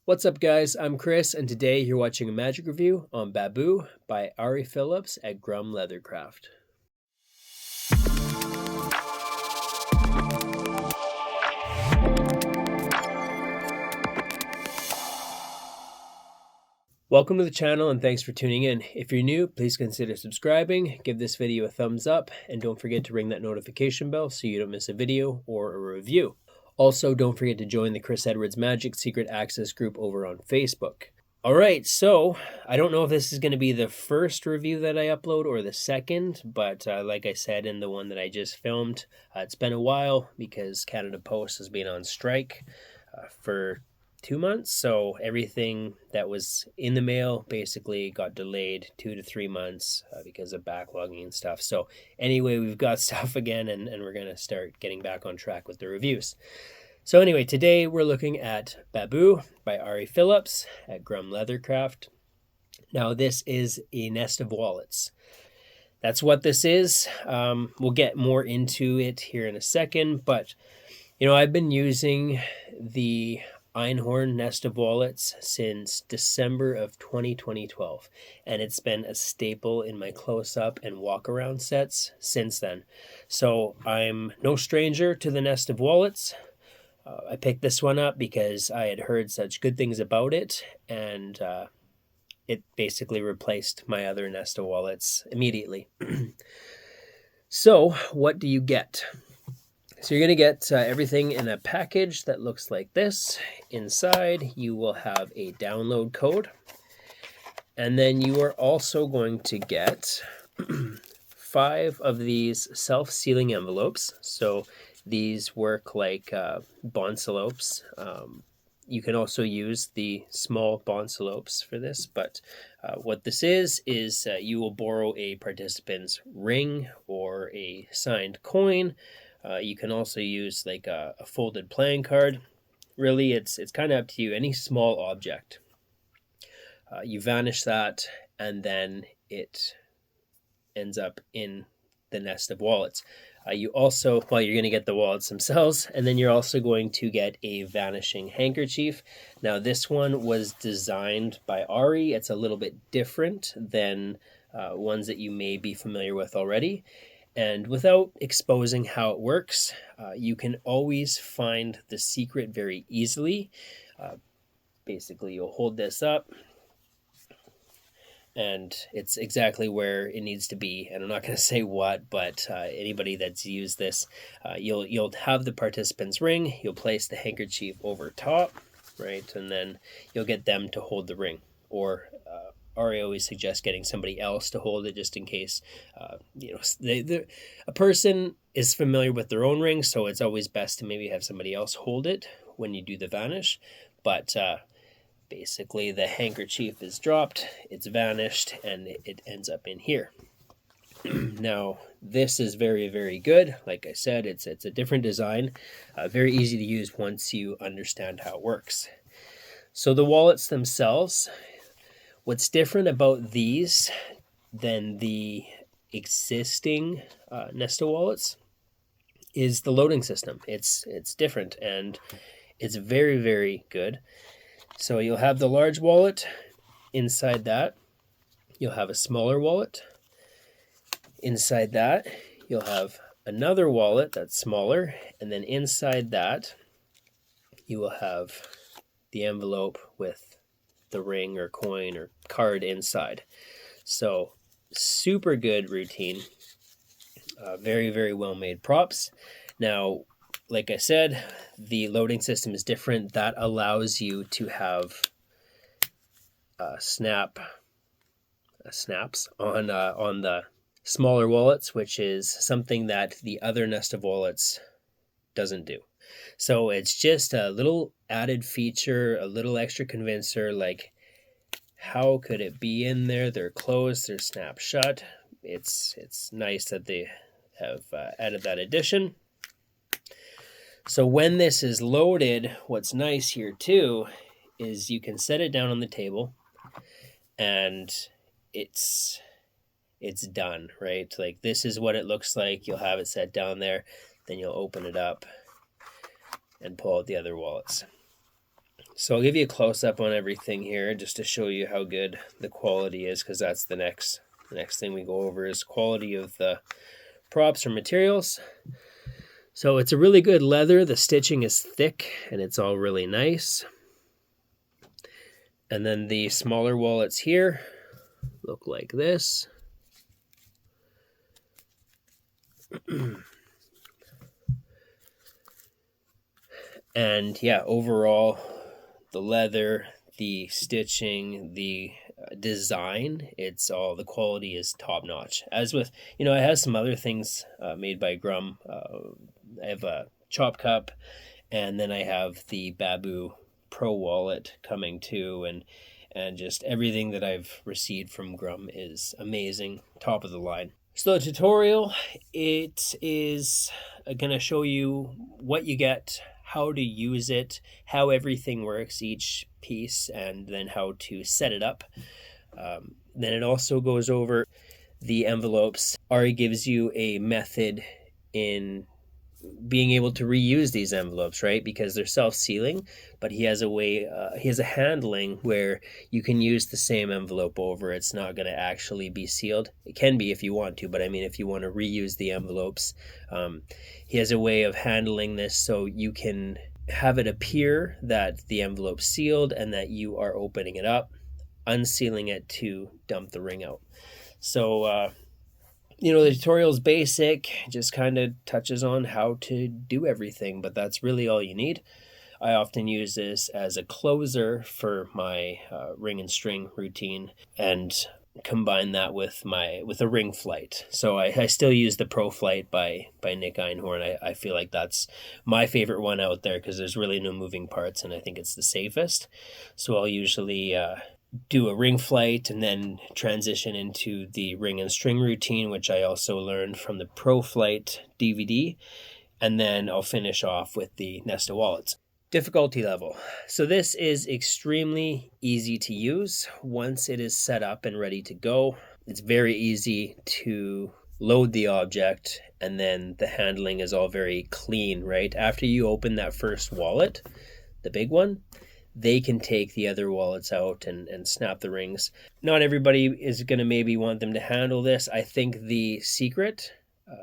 What's up, guys? I'm Chris, and today you're watching a magic review on Babu by Ari Phillips at Grum Leathercraft. Welcome to the channel and thanks for tuning in. If you're new, please consider subscribing, give this video a thumbs up, and don't forget to ring that notification bell so you don't miss a video or a review. Also, don't forget to join the Chris Edwards Magic Secret Access group over on Facebook. All right, so I don't know if this is going to be the first review that I upload or the second, but like I said in the one that I just filmed, it's been a while because Canada Post has been on strike for 2 months, so everything that was in the mail basically got delayed 2 to 3 months because of backlogging and stuff. So anyway, we've got stuff again, and we're going to start getting back on track with the reviews. So anyway, today we're looking at Babu by Ari Phillips at Grum Leathercraft. Now this is a nest of wallets. That's what this is. We'll get more into it here in a second, but I've been using the Einhorn nest of wallets since December of 2012, and it's been a staple in my close-up and walk-around sets since then. So I'm no stranger to the nest of wallets. I picked this one up because I had heard such good things about it, and it basically replaced my other nest of wallets immediately. So what do you get? So you're going to get everything in a package that looks like this. Inside, you will have a download code. And then you are also going to get 5 of these self-sealing envelopes. So these work like boncelopes. You can also use the small boncelopes for this, but what this is you will borrow a participant's ring or a signed coin. You can also use like a folded playing card. Really, it's kind of up to you. Any small object. You vanish that, and then it ends up in the nest of wallets. You also, you're going to get the wallets themselves, and then you're also going to get a vanishing handkerchief. Now, this one was designed by Ari. It's a little bit different than ones that you may be familiar with already. And without exposing how it works, you can always find the secret very easily. Basically, you'll hold this up, and it's exactly where it needs to be. And I'm not going to say what, but anybody that's used this, you'll have the participant's ring, you'll place the handkerchief over top, right? And then you'll get them to hold the ring. Or Ari always suggests getting somebody else to hold it just in case, a person is familiar with their own ring, so it's always best to maybe have somebody else hold it when you do the vanish. But basically, the handkerchief is dropped, it's vanished, and it ends up in here. Now, this is very, very good. Like I said, it's a different design, very easy to use once you understand how it works. So the wallets themselves, what's different about these than the existing Nesta wallets is the loading system. It's different, and it's very, very good. So you'll have the large wallet. Inside that, you'll have a smaller wallet. Inside that, you'll have another wallet that's smaller. And then inside that, you will have the envelope with the ring or coin or card inside. So super good routine. Very, very well made props. Now, like I said, the loading system is different. That allows you to have snaps on the smaller wallets, which is something that the other nest of wallets doesn't do. So it's just a little added feature, a little extra convincer. Like, how could it be in there? They're closed, they're snapped shut. It's nice that they have added that addition. So when this is loaded, what's nice here too is you can set it down on the table and it's done, right? Like, this is what it looks like. You'll have it set down there, then you'll open it up and pull out the other wallets. So I'll give you a close-up on everything here just to show you how good the quality is, because that's the next thing we go over is quality of the props or materials. So it's a really good leather. The stitching is thick and it's all really nice. And then the smaller wallets here look like this. And yeah, overall, the leather, the stitching, the design, it's all, the quality is top notch. As with, I have some other things made by Grum. I have a chop cup, and then I have the Babu Pro wallet coming too, and just everything that I've received from Grum is amazing, top of the line. So the tutorial, it is going to show you what you get, how to use it, how everything works, each piece, and then how to set it up. Then it also goes over the envelopes. Ari gives you a method in being able to reuse these envelopes, right? Because they're self-sealing, but he has a way, he has a handling where you can use the same envelope over. It's not going to actually be sealed. It can be if you want to, but I mean, if you want to reuse the envelopes, he has a way of handling this so you can have it appear that the envelope's sealed and that you are opening it up, unsealing it to dump the ring out. So, the tutorial is basic, just kind of touches on how to do everything, but that's really all you need. I often use this as a closer for my ring and string routine, and combine that with a ring flight. So I still use the Pro Flight by Nick Einhorn. I feel like that's my favorite one out there because there's really no moving parts, and I think it's the safest. So I'll usually do a ring flight and then transition into the ring and string routine, which I also learned from the Pro Flight DVD. And then I'll finish off with the Nesta wallets. Difficulty level. So this is extremely easy to use once it is set up and ready to go. It's very easy to load the object, and then the handling is all very clean, right? After you open that first wallet, the big one, they can take the other wallets out and snap the rings. Not everybody is going to maybe want them to handle this. I think the secret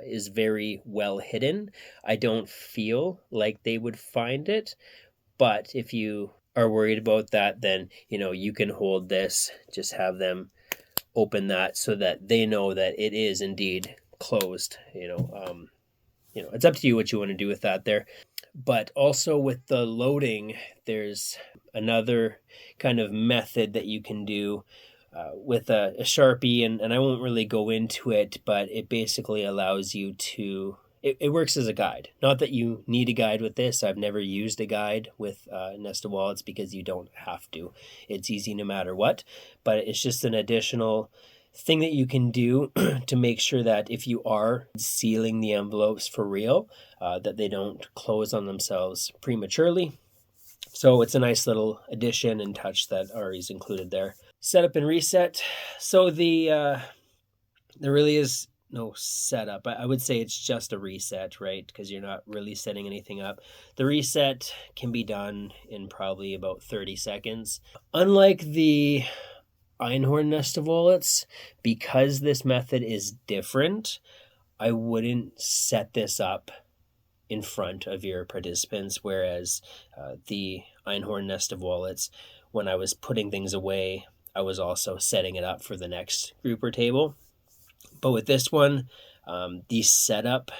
is very well hidden. I don't feel like they would find it, but if you are worried about that, then you can hold this, just have them open that so that they know that it is indeed closed. It's up to you what you want to do with that there. But also with the loading, there's another kind of method that you can do with a Sharpie, and I won't really go into it, but it basically allows you to, it works as a guide. Not that you need a guide with this. I've never used a guide with Nesta wallets because you don't have to. It's easy no matter what, but it's just an additional thing that you can do to make sure that if you are sealing the envelopes for real, that they don't close on themselves prematurely. So it's a nice little addition and touch that Ari's included there. Setup and reset. So there really is no setup. I would say it's just a reset, right? Because you're not really setting anything up. The reset can be done in probably about 30 seconds. Unlike the Einhorn Nesta wallets, because this method is different, I wouldn't set this up in front of your participants, whereas the Einhorn Nesta wallets, when I was putting things away, I was also setting it up for the next group or table. But with this one, the setup,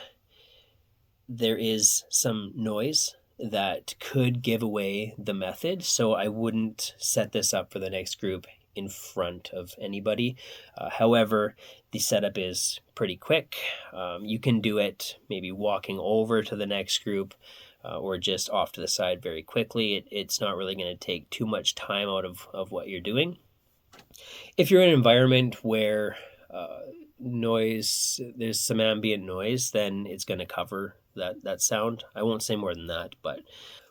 there is some noise that could give away the method, so I wouldn't set this up for the next group in front of anybody. However, the setup is pretty quick. You can do it maybe walking over to the next group or just off to the side very quickly. It's not really going to take too much time out of what you're doing. If you're in an environment where there's some ambient noise, then it's going to cover that sound. I won't say more than that, but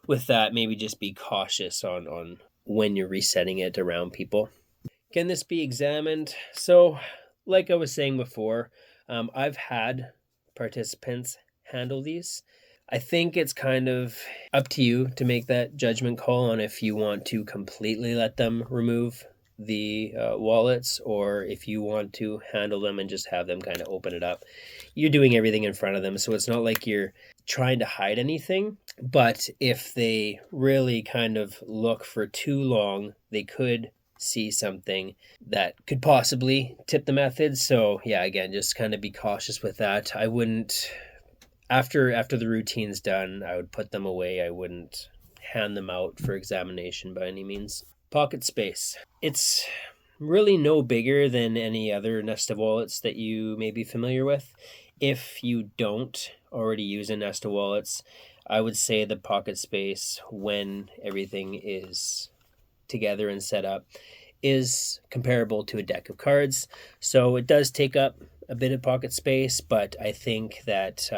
with that, maybe just be cautious on when you're resetting it around people. Can this be examined? So, like I was saying before, I've had participants handle these. I think it's kind of up to you to make that judgment call on if you want to completely let them remove the wallets, or if you want to handle them and just have them kind of open it up. You're doing everything in front of them, so it's not like you're trying to hide anything. But if they really kind of look for too long, they could see something that could possibly tip the method. So yeah, again, just kind of be cautious with that. I wouldn't, after the routine's done, I would put them away. I wouldn't hand them out for examination by any means. Pocket space. It's really no bigger than any other Nesta wallets that you may be familiar with. If you don't already use a Nesta wallets, I would say the pocket space, when everything is together and set up, is comparable to a deck of cards. So it does take up a bit of pocket space, but I think that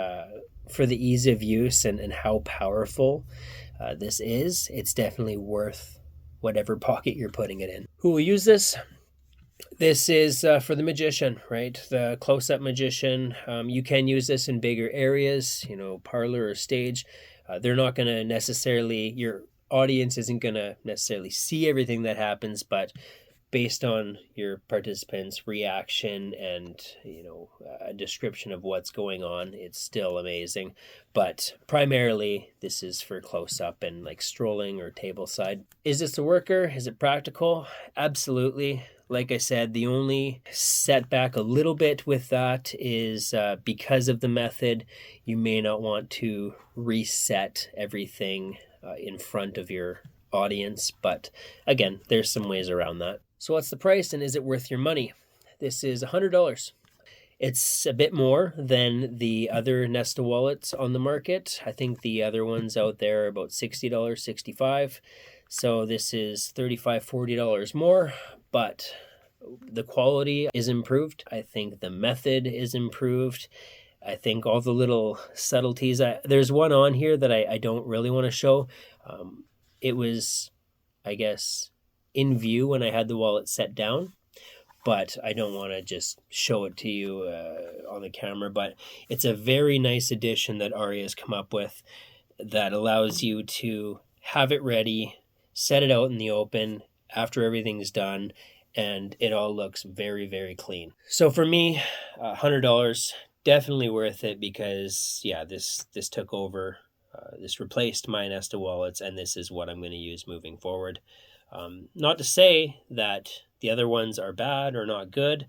for the ease of use and how powerful this is, it's definitely worth whatever pocket you're putting it in. Who will use this? This is for the magician, right? The close-up magician. You can use this in bigger areas, parlor or stage. They're not going to necessarily, your audience isn't going to necessarily see everything that happens, but based on your participants' reaction and a description of what's going on, it's still amazing. But primarily, this is for close-up and like strolling or table side. Is this a worker? Is it practical? Absolutely. Like I said, the only setback a little bit with that is because of the method, you may not want to reset everything in front of your audience. But again, there's some ways around that. So what's the price, and is it worth your money? This is $100. It's a bit more than the other Nesta wallets on the market. I think the other ones out there are about $60, $65. So this is $35, $40 more, but the quality is improved. I think the method is improved. I think all the little subtleties. There's one on here that I don't really want to show. It was, I guess, in view when I had the wallet set down, but I don't want to just show it to you on the camera. But it's a very nice addition that Ari has come up with that allows you to have it ready, set it out in the open after everything's done, and it all looks very, very clean. So for me, $100, definitely worth it, because yeah, this took over, this replaced my Nesta wallets, and this is what I'm going to use moving forward. Not to say that the other ones are bad or not good.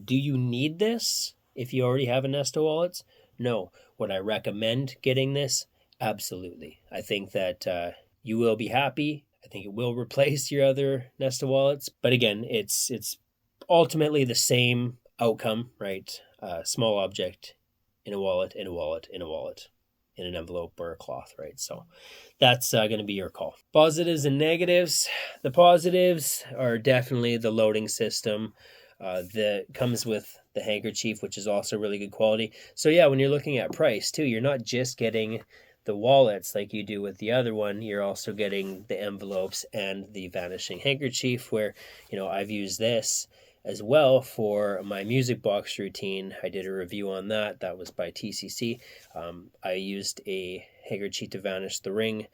Do you need this if you already have a Nesta wallets? No. Would I recommend getting this? Absolutely. I think that you will be happy. I think it will replace your other Nesta wallets. But again, it's ultimately the same outcome, right? Small object in a wallet, in a wallet, in a wallet, in an envelope or a cloth, right? So that's going to be your call. Positives and negatives. The positives are definitely the loading system that comes with the handkerchief, which is also really good quality. So yeah, when you're looking at price too, you're not just getting the wallets like you do with the other one. You're also getting the envelopes and the vanishing handkerchief, where I've used this as well for my music box routine. I did a review on that. That was by TCC. I used a handkerchief to vanish the ring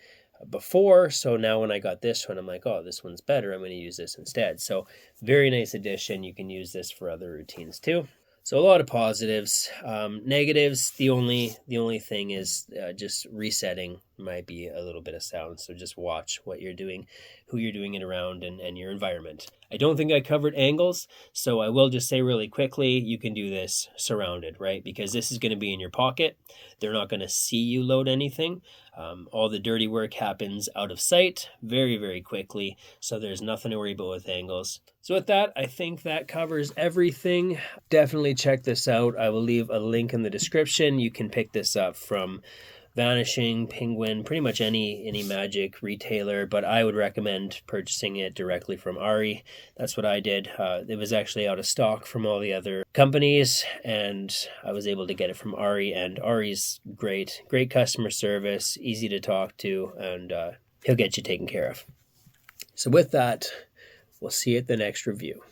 before, so now when I got this one, I'm like, oh, this one's better. I'm going to use this instead. So very nice addition. You can use this for other routines too. So a lot of positives. Negatives, the only thing is just resetting might be a little bit of sound. So just watch what you're doing, who you're doing it around, and your environment. I don't think I covered angles, so I will just say really quickly, you can do this surrounded, right? Because this is going to be in your pocket. They're not going to see you load anything. All the dirty work happens out of sight very, very quickly, so there's nothing to worry about with angles. So with that, I think that covers everything. Definitely check this out. I will leave a link in the description. You can pick this up from Vanishing, Penguin, pretty much any magic retailer, but I would recommend purchasing it directly from Ari. That's what I did. It was actually out of stock from all the other companies, and I was able to get it from Ari, and Ari's great customer service, easy to talk to, and he'll get you taken care of. So with that, we'll see you at the next review.